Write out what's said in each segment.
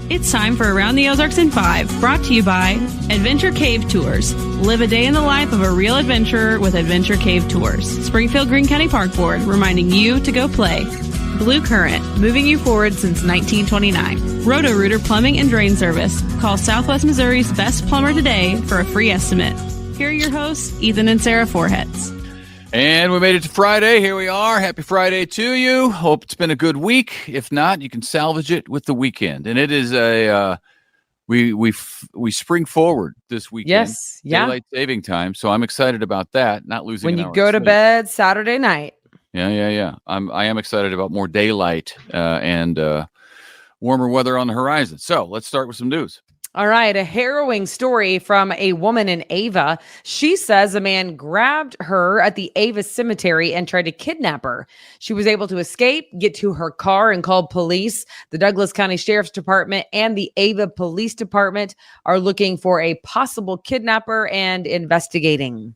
It's time for Around the Ozarks in 5, brought to you by Adventure Cave Tours. Live a day in the life of a real adventurer with Adventure Cave Tours. Springfield Greene County Park Board, reminding you to go play. Blue Current, moving you forward since 1929. Roto-Rooter Plumbing and Drain Service. Call Southwest Missouri's best plumber today for a free estimate. Here are your hosts, Ethan and Sarah Forhetz. And we made it to Friday. Here we are. Happy Friday to you. Hope it's been a good week. If not, you can salvage it with the weekend. And it is we spring forward this weekend. Yes, yeah. Daylight saving time. So I'm excited about that. Not losing when an you hour go of to sleep. bed Saturday night. Yeah. I am excited about more daylight and warmer weather on the horizon. So let's start with some news. All right, a harrowing story from a woman in Ava. She says a man grabbed her at the Ava cemetery and tried to kidnap her. She was able to escape, get to her car, and called police. The Douglas County Sheriff's Department and the Ava Police Department are looking for a possible kidnapper and investigating.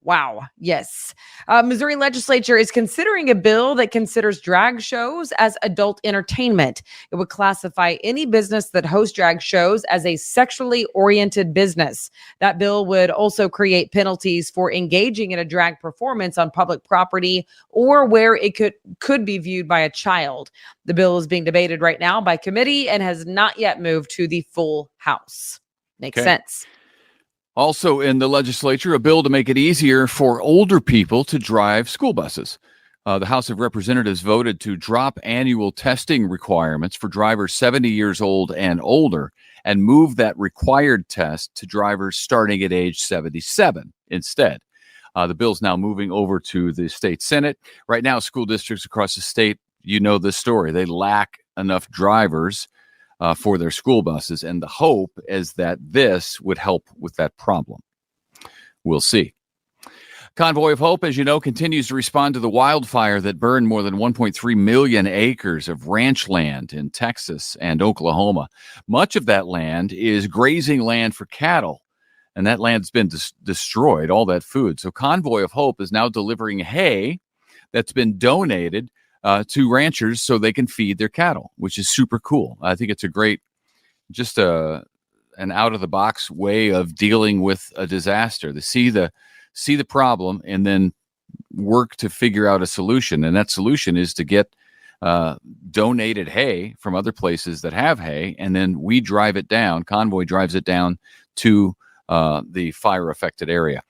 Wow. Yes. Missouri legislature is considering a bill that considers drag shows as adult entertainment. It would classify any business that hosts drag shows as a sexually oriented business. That bill would also create penalties for engaging in a drag performance on public property or where it could be viewed by a child. The bill is being debated right now by committee and has not yet moved to the full House. Makes sense. Also in the legislature, a bill to make it easier for older people to drive school buses. The House of Representatives voted to drop annual testing requirements for drivers 70 years old and older and move that required test to drivers starting at age 77 instead. The bill's now moving over to the state Senate. Right now, school districts across the state, you know this story, they lack enough drivers for their school buses. And the hope is that this would help with that problem. We'll see. Convoy of Hope, as you know, continues to respond to the wildfire that burned more than 1.3 million acres of ranch land in Texas and Oklahoma. Much of that land is grazing land for cattle, and that land's been destroyed, all that food. So Convoy of Hope is now delivering hay that's been donated to ranchers so they can feed their cattle, which is super cool. I think it's a great, just an out-of-the-box way of dealing with a disaster. To see the problem and then work to figure out a solution. And that solution is to get donated hay from other places that have hay, and then we drive it down. Convoy drives it down to the fire-affected area.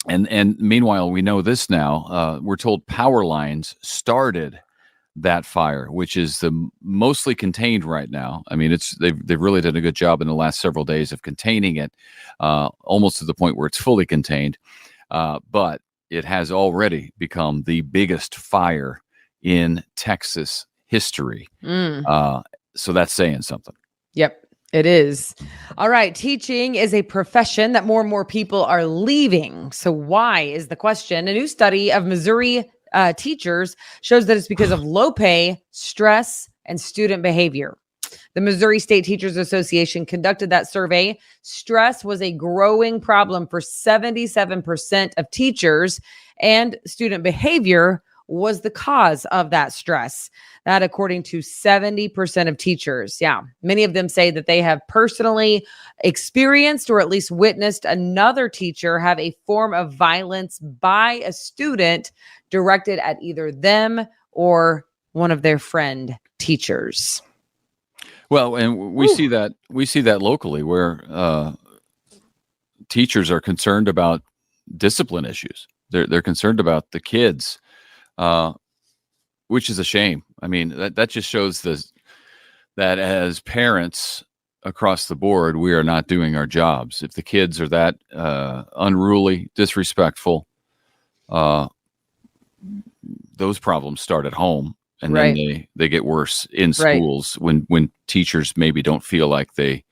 And meanwhile, we know this now. We're told power lines started that fire, which is the mostly contained right now. I mean, they've really done a good job in the last several days of containing it, almost to the point where it's fully contained. But it has already become the biggest fire in Texas history. So that's saying something. Yep. It is. All right. Teaching is a profession that more and more people are leaving. So why is the question? A new study of Missouri teachers shows that it's because of low pay, stress, and student behavior. The Missouri State Teachers Association conducted that survey. Stress was a growing problem for 77% of teachers, and student behavior was the cause of that stress. That according to 70% of teachers. Yeah. Many of them say that they have personally experienced or at least witnessed another teacher have a form of violence by a student directed at either them or one of their friend teachers. Well, and we see that locally where teachers are concerned about discipline issues. They're concerned about the kids. Which is a shame. I mean, that just shows that as parents across the board, we are not doing our jobs. If the kids are that unruly, disrespectful, those problems start at home, and then they get worse in schools when teachers maybe don't feel like they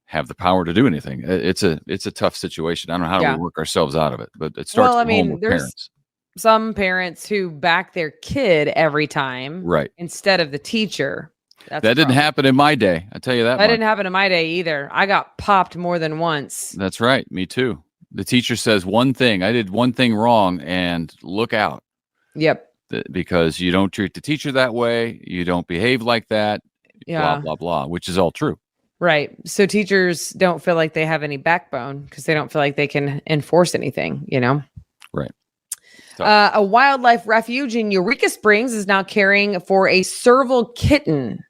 have the power to do anything. It's a tough situation. I don't know how do we work ourselves out of it, but it starts at home with parents. Some parents who back their kid every time instead of the teacher. That didn't happen in my day. I tell you that. That didn't happen in my day either. I got popped more than once. That's right. Me too. The teacher says one thing. I did one thing wrong and look out. Yep. Because you don't treat the teacher that way. You don't behave like that. blah, blah, blah, which is all true. Right. So teachers don't feel like they have any backbone because they don't feel like they can enforce anything, Right. So. A wildlife refuge in Eureka Springs is now caring for a serval kitten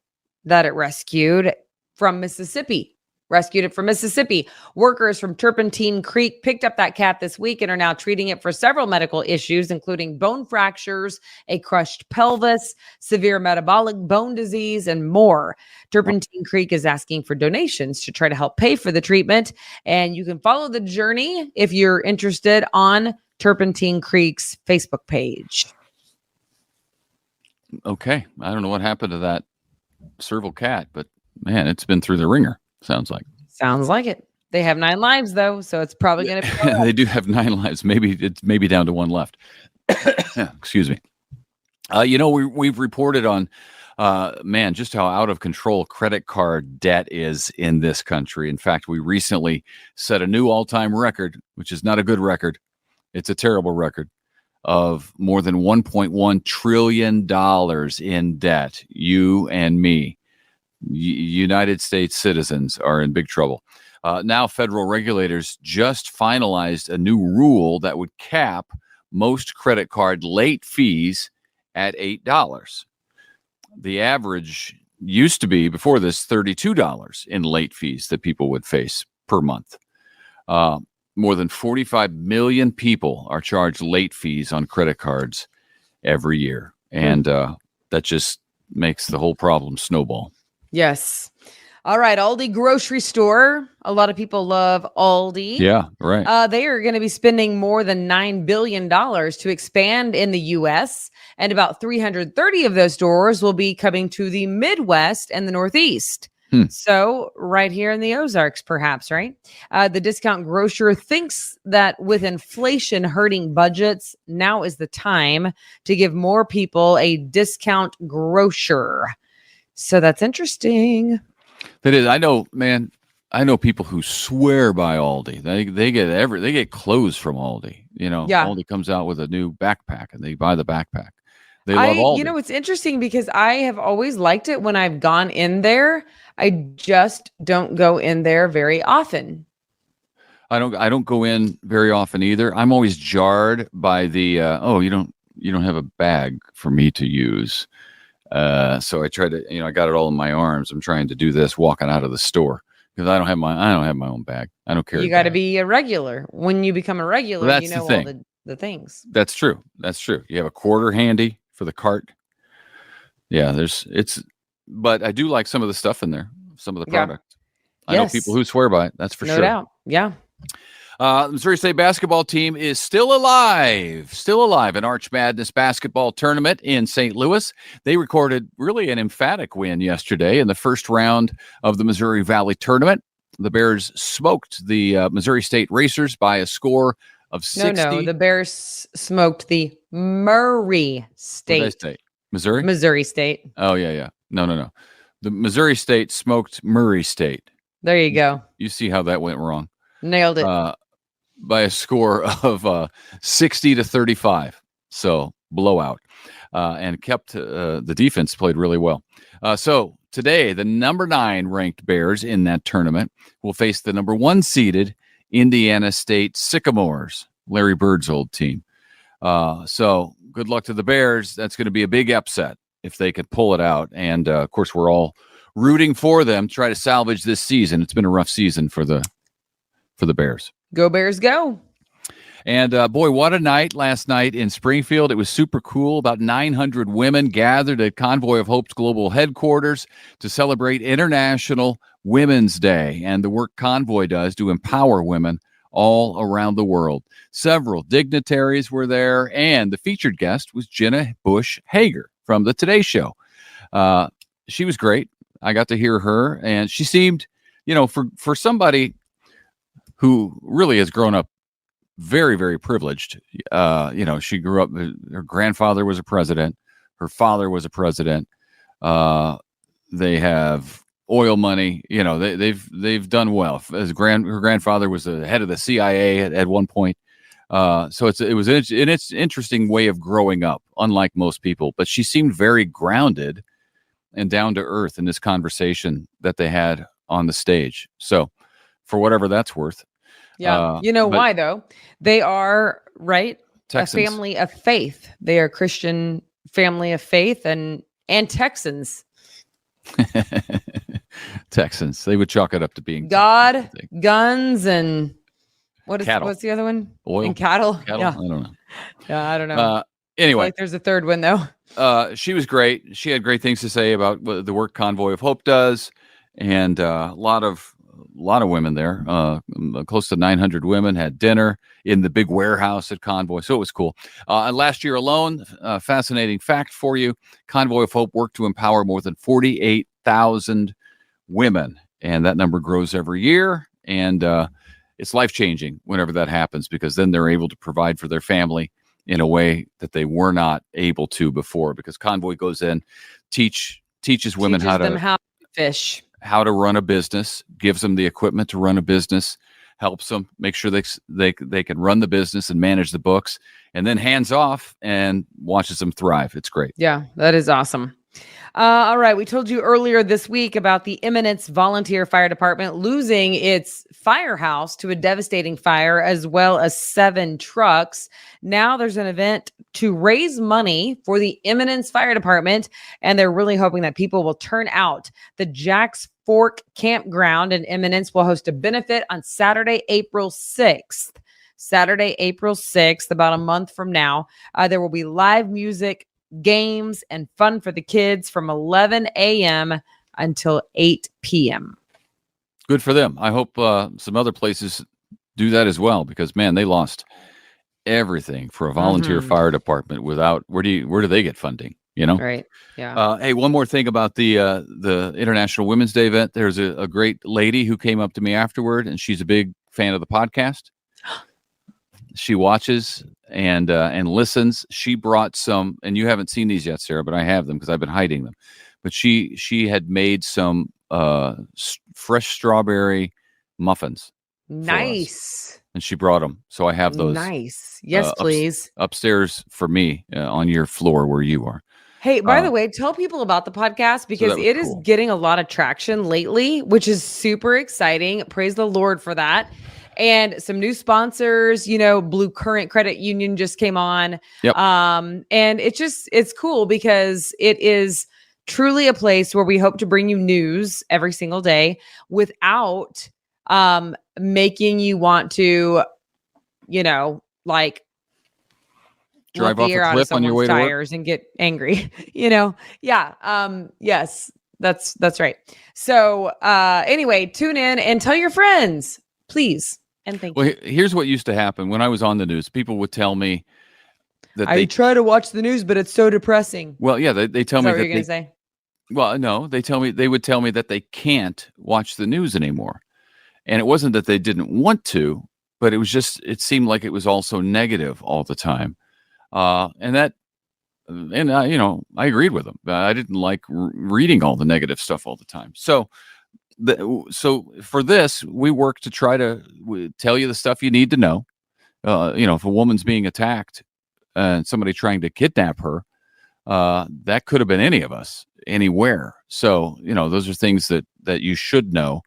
that it rescued from Mississippi. Workers from Turpentine Creek picked up that cat this week and are now treating it for several medical issues, including bone fractures, a crushed pelvis, severe metabolic bone disease, and more. Turpentine Creek is asking for donations to try to help pay for the treatment. And you can follow the journey if you're interested on Turpentine Creek's Facebook page. Okay. I don't know what happened to that serval cat, but man, it's been through the ringer. Sounds like it. They have 9 lives though, so it's probably going to be. They do have 9 lives. Maybe it's down to 1 left. Excuse me. We've reported on just how out of control credit card debt is in this country. In fact, we recently set a new all-time record, which is not a good record. It's a terrible record of more than $1.1 trillion in debt. You and me, United States citizens, are in big trouble. Now, federal regulators just finalized a new rule that would cap most credit card late fees at $8. The average used to be, before this, $32 in late fees that people would face per month. More than 45 million people are charged late fees on credit cards every year. And that just makes the whole problem snowball. Yes. All right. Aldi grocery store. A lot of people love Aldi. Yeah, right. They are going to be spending more than $9 billion to expand in the U.S. And about 330 of those stores will be coming to the Midwest and the Northeast. So right here in the Ozarks, perhaps, right? The discount grocer thinks that with inflation hurting budgets, now is the time to give more people a discount grocer. So that's interesting. That is, I know people who swear by Aldi. They get clothes from Aldi. Aldi comes out with a new backpack and they buy the backpack. They love Aldi. It's interesting because I have always liked it when I've gone in there. I just don't go in there very often. I don't go in very often either. I'm always jarred by the you don't have a bag for me to use. So I try to, I got it all in my arms. I'm trying to do this walking out of the store because I don't have my own bag. I don't carry. You got to be a regular. When you become a regular, well, that's all the things. That's true. You have a quarter handy for the cart. Yeah, but I do like some of the stuff in there, some of the product. I know people who swear by it. That's for sure. No doubt. Yeah. The Missouri State basketball team is still alive in Arch Madness basketball tournament in St. Louis. They recorded really an emphatic win yesterday in the first round of the Missouri Valley tournament. The Bears smoked the Missouri State Racers by a score of 60. No, the Bears smoked the Murray State. What did I say? Missouri? Missouri State. Oh, yeah. No. The Missouri State smoked Murray State. There you go. You see how that went wrong. Nailed it. By a score of 60-35. So blowout. And kept the defense played really well. So today, the number 9 ranked Bears in that tournament will face the number 1 seeded Indiana State Sycamores, Larry Bird's old team. So good luck to the Bears. That's going to be a big upset if they could pull it out. And of course, we're all rooting for them to try to salvage this season. It's been a rough season for the Bears. Go Bears, go. And boy, what a night last night in Springfield. It was super cool. About 900 women gathered at Convoy of Hope's global headquarters to celebrate International Women's Day and the work Convoy does to empower women all around the world. Several dignitaries were there, and the featured guest was Jenna Bush Hager from the Today Show. She was great. I got to hear her, and she seemed, for somebody who really has grown up very, very privileged. She grew up, her grandfather was a president. Her father was a president. They have oil money. They've done well. Her grandfather was the head of the CIA at one point. So it was an interesting way of growing up, unlike most people. But she seemed very grounded and down to earth in this conversation that they had on the stage. So for whatever that's worth. Yeah. You know why, though? They are, right? Texans. A family of faith. They are Christian family of faith and Texans. Texans. They would chalk it up to being God, Texans, guns, and cattle. what's the other one? Oil. And cattle. Yeah. Yeah. I don't know. Yeah, I don't know. Anyway, like there's a third one though. She was great. She had great things to say about the work Convoy of Hope does, and a lot of women there. Close to 900 women had dinner in the big warehouse at Convoy, so it was cool. And last year alone, fascinating fact for you: Convoy of Hope worked to empower more than 48,000 women, and that number grows every year. And it's life-changing whenever that happens, because then they're able to provide for their family in a way that they were not able to before, because Convoy goes in, teaches women how to fish, how to run a business, gives them the equipment to run a business, helps them make sure they can run the business and manage the books, and then hands off and watches them thrive. It's great. Yeah, that is awesome. All right. We told you earlier this week about the Eminence Volunteer Fire Department losing its firehouse to a devastating fire, as well as 7 trucks. Now there's an event to raise money for the Eminence Fire Department, and they're really hoping that people will turn out. The Jack's Fork Campground in Eminence will host a benefit on Saturday, April 6th. Saturday, April 6th, about a month from now. There will be live music, games, and fun for the kids from 11 a.m. until 8 p.m. Good for them. I hope some other places do that as well, because man, they lost everything for a volunteer fire department. Without where do they get funding? You know, right? Yeah. Hey, one more thing about the International Women's Day event. There's a great lady who came up to me afterward, and she's a big fan of the podcast. She watches and listens. She brought some, and you haven't seen these yet, Sarah, but I have them because I've been hiding them. But she had made some fresh strawberry muffins. Nice. And she brought them, so I have those. Nice. Yes, please. Upstairs for me on your floor where you are. Hey, by the way, tell people about the podcast, because it is getting a lot of traction lately, which is super exciting. Praise the Lord for that. And some new sponsors, Blue Current Credit Union just came on. Yep. And it's cool, because it is truly a place where we hope to bring you news every single day without making you want to, drive off a cliff on your way to work and get angry. Yeah. Yes, that's right. So anyway, tune in and tell your friends, please. And thank you. Well, here's what used to happen when I was on the news. People would tell me that I try to watch the news, but it's so depressing. Well, yeah, they tell me that you're going to say. Well, no, they would tell me that they can't watch the news anymore. And it wasn't that they didn't want to, but it seemed like it was also negative all the time. I agreed with them. I didn't like reading all the negative stuff all the time. So for this, we work to try to tell you the stuff you need to know. If a woman's being attacked and somebody trying to kidnap her, that could have been any of us, anywhere. So, those are things that you should know.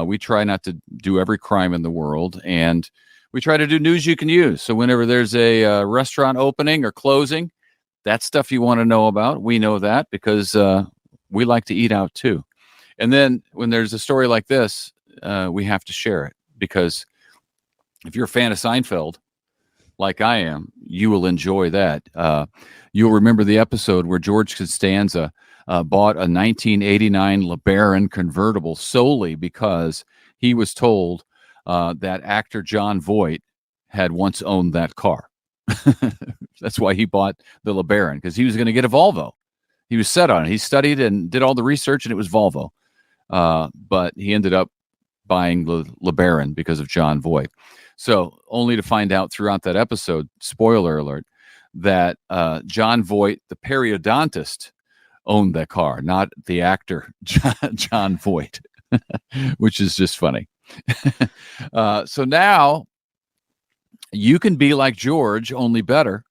We try not to do every crime in the world, and we try to do news you can use. So whenever there's a restaurant opening or closing, that's stuff you want to know about. We know that because we like to eat out too. And then when there's a story like this, we have to share it, because if you're a fan of Seinfeld, like I am, you will enjoy that. You'll remember the episode where George Costanza bought a 1989 LeBaron convertible solely because he was told that actor John Voight had once owned that car. That's why he bought the LeBaron, because he was going to get a Volvo. He was set on it. He studied and did all the research, and it was Volvo. But he ended up buying the LeBaron because of John Voight. So only to find out throughout that episode, spoiler alert, that John Voight, the periodontist, owned that car, not the actor John Voight, which is just funny. So now you can be like George, only better,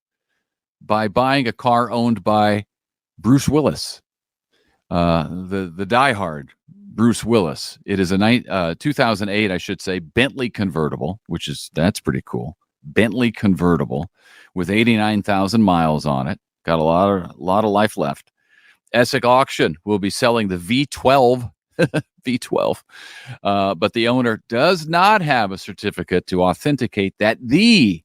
by buying a car owned by Bruce Willis. the diehard Bruce Willis. It is a 2008, I should say, Bentley convertible, that's pretty cool. Bentley convertible with 89,000 miles on it. Got a lot of life left. Essex Auction will be selling the V12. V12. But the owner does not have a certificate to authenticate that the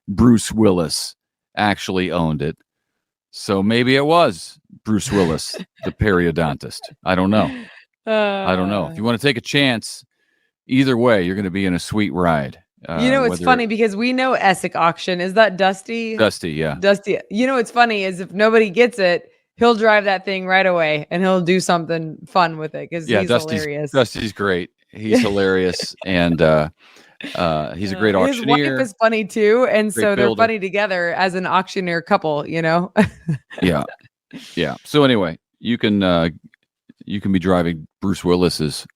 Bruce Willis actually owned it. So maybe it was Bruce Willis, the periodontist. I don't know. If you want to take a chance, either way, you're going to be in a sweet ride. It's funny because we know Essex Auction. Is that Dusty? Dusty, yeah. Dusty. What's funny is if nobody gets it, he'll drive that thing right away and he'll do something fun with it because he's hilarious. Dusty's great. He's hilarious. And he's a great auctioneer. His wife is funny too. And Great so they're builder. funny together as an auctioneer couple, Yeah. Yeah. So anyway, you can be driving Bruce Willis's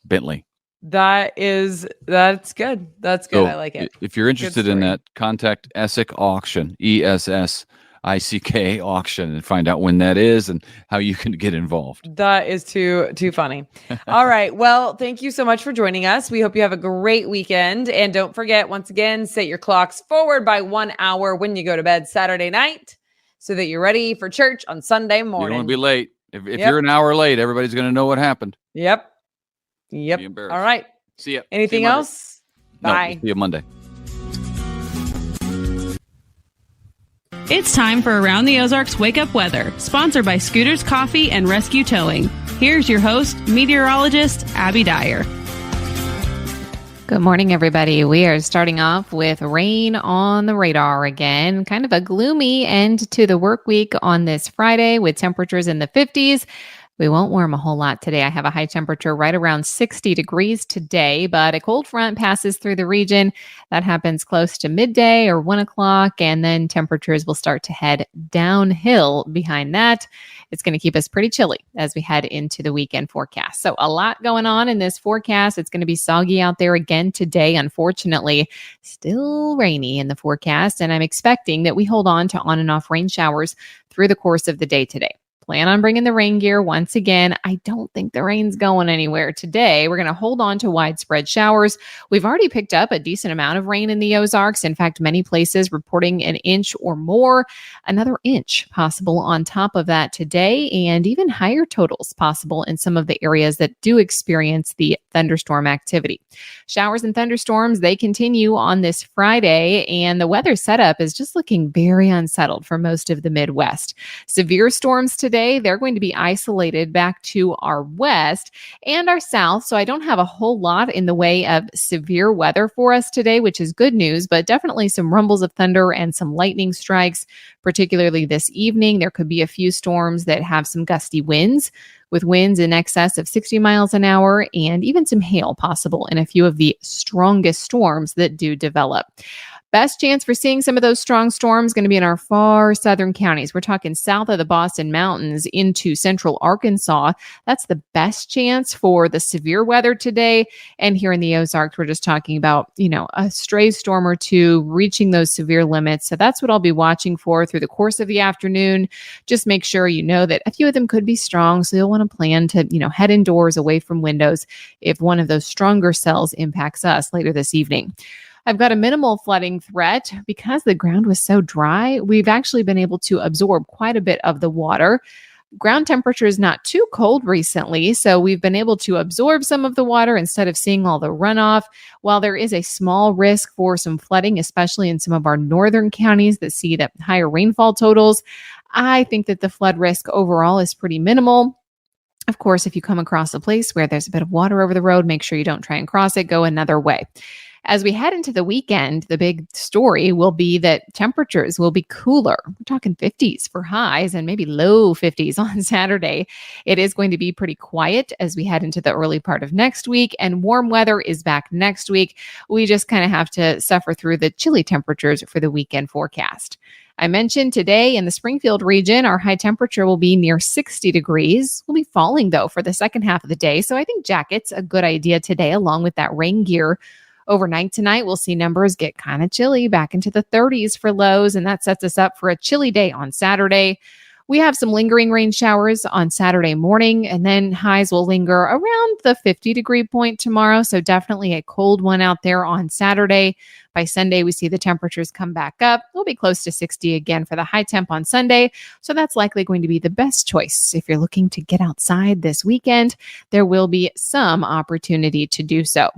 Bentley. That's good. That's good. So I like it. If you're interested in that, contact Essex Auction, ESSICK Auction, and find out when that is and how you can get involved. That is too funny. All right. Well, thank you so much for joining us. We hope you have a great weekend. And don't forget, once again, set your clocks forward by 1 hour when you go to bed Saturday night so that you're ready for church on Sunday morning. You don't want to be late. If you're an hour late, everybody's going to know what happened. Yep. Be embarrassed. All right. See ya. Anything else? Bye. See you Monday. It's time for Around the Ozarks Wake Up Weather, sponsored by Scooters Coffee and Rescue Towing. Here's your host, meteorologist Abby Dyer. Good morning, everybody. We are starting off with rain on the radar again. Kind of a gloomy end to the work week on this Friday with temperatures in the 50s. We won't warm a whole lot today. I have a high temperature right around 60 degrees today, but a cold front passes through the region. That happens close to midday or 1 o'clock, and then temperatures will start to head downhill behind that. It's going to keep us pretty chilly as we head into the weekend forecast. So a lot going on in this forecast. It's going to be soggy out there again today, unfortunately. Still rainy in the forecast, and I'm expecting that we hold on to on and off rain showers through the course of the day today. Plan on bringing the rain gear once again. I don't think the rain's going anywhere today. We're going to hold on to widespread showers. We've already picked up a decent amount of rain in the Ozarks. In fact, many places reporting an inch or more, another inch possible on top of that today, and even higher totals possible in some of the areas that do experience the thunderstorm activity. Showers and thunderstorms, they continue on this Friday, and the weather setup is just looking very unsettled for most of the Midwest. Severe storms today, they're going to be isolated back to our west and our south. So I don't have a whole lot in the way of severe weather for us today, which is good news, but definitely some rumbles of thunder and some lightning strikes, particularly this evening. There could be a few storms that have some gusty winds, with winds in excess of 60 miles an hour and even some hail possible in a few of the strongest storms that do develop. Best chance for seeing some of those strong storms going to be in our far southern counties. We're talking south of the Boston Mountains into central Arkansas. That's the best chance for the severe weather today. And here in the Ozarks, we're just talking about, a stray storm or two reaching those severe limits. So that's what I'll be watching for through the course of the afternoon. Just make sure you know that a few of them could be strong. So you'll want to plan to, head indoors away from windows if one of those stronger cells impacts us later this evening. I've got a minimal flooding threat because the ground was so dry. We've actually been able to absorb quite a bit of the water. Ground temperature is not too cold recently, so we've been able to absorb some of the water instead of seeing all the runoff. While there is a small risk for some flooding, especially in some of our northern counties that see the higher rainfall totals, I think that the flood risk overall is pretty minimal. Of course, if you come across a place where there's a bit of water over the road, make sure you don't try and cross it, go another way. As we head into the weekend, the big story will be that temperatures will be cooler. We're talking 50s for highs and maybe low 50s on Saturday. It is going to be pretty quiet as we head into the early part of next week, and warm weather is back next week. We just kind of have to suffer through the chilly temperatures for the weekend forecast. I mentioned today in the Springfield region, our high temperature will be near 60 degrees. We'll be falling, though, for the second half of the day. So I think jackets a good idea today, along with that rain gear. Overnight tonight, we'll see numbers get kind of chilly, back into the 30s for lows, and that sets us up for a chilly day on Saturday. We have some lingering rain showers on Saturday morning, and then highs will linger around the 50-degree point tomorrow. So definitely a cold one out there on Saturday. By Sunday, we see the temperatures come back up. We'll be close to 60 again for the high temp on Sunday. So that's likely going to be the best choice. If you're looking to get outside this weekend, there will be some opportunity to do so.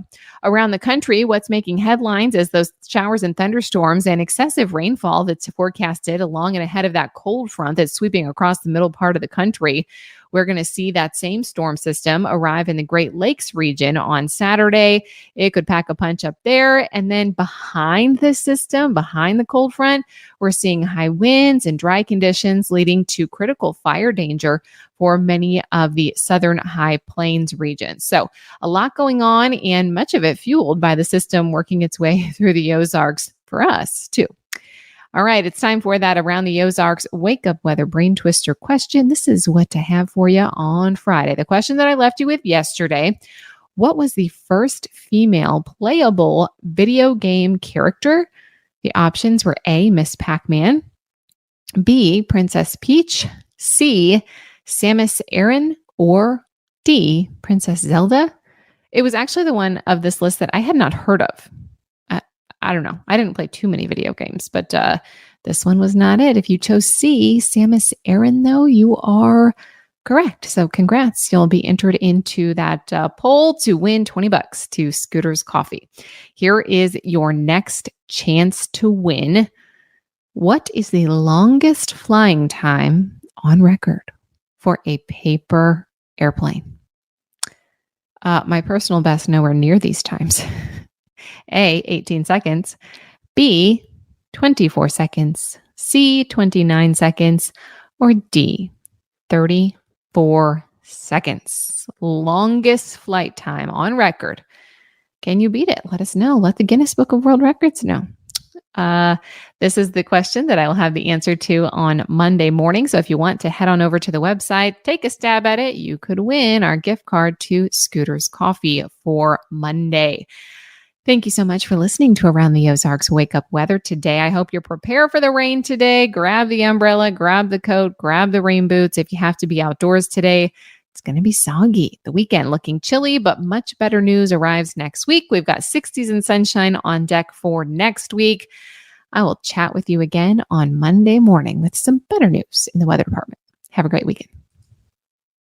Around the country, what's making headlines is those showers and thunderstorms and excessive rainfall that's forecasted along and ahead of that cold front that's sweeping across the middle part of the country. We're going to see that same storm system arrive in the Great Lakes region on Saturday. It could pack a punch up there. And then behind this system, behind the cold front, we're seeing high winds and dry conditions leading to critical fire danger for many of the southern high plains regions. So a lot going on, and much of it fueled by the system working its way through the Ozarks for us too. All right, it's time for that Around the Ozarks Wake Up Weather Brain Twister question. This is what to have for you on Friday. The question that I left you with yesterday: what was the first female playable video game character? The options were A, Miss Pac-Man, B, Princess Peach, C, Samus Aran, or D, Princess Zelda. It was actually the one of this list that I had not heard of. I don't know. I didn't play too many video games, but this one was not it. If you chose C, Samus Aran, though, you are correct. So congrats. You'll be entered into that poll to win $20 to Scooter's Coffee. Here is your next chance to win. What is the longest flying time on record for a paper airplane? My personal best, nowhere near these times. A, 18 seconds, B, 24 seconds, C, 29 seconds, or D, 34 seconds. Longest flight time on record. Can you beat it? Let us know. Let the Guinness Book of World Records know. This is the question that I will have the answer to on Monday morning. So if you want to head on over to the website, take a stab at it, you could win our gift card to Scooter's Coffee for Monday. Thank you so much for listening to Around the Ozarks Wake Up Weather today. I hope you're prepared for the rain today. Grab the umbrella, grab the coat, grab the rain boots. If you have to be outdoors today, it's going to be soggy. The weekend looking chilly, but much better news arrives next week. We've got 60s and sunshine on deck for next week. I will chat with you again on Monday morning with some better news in the weather department. Have a great weekend.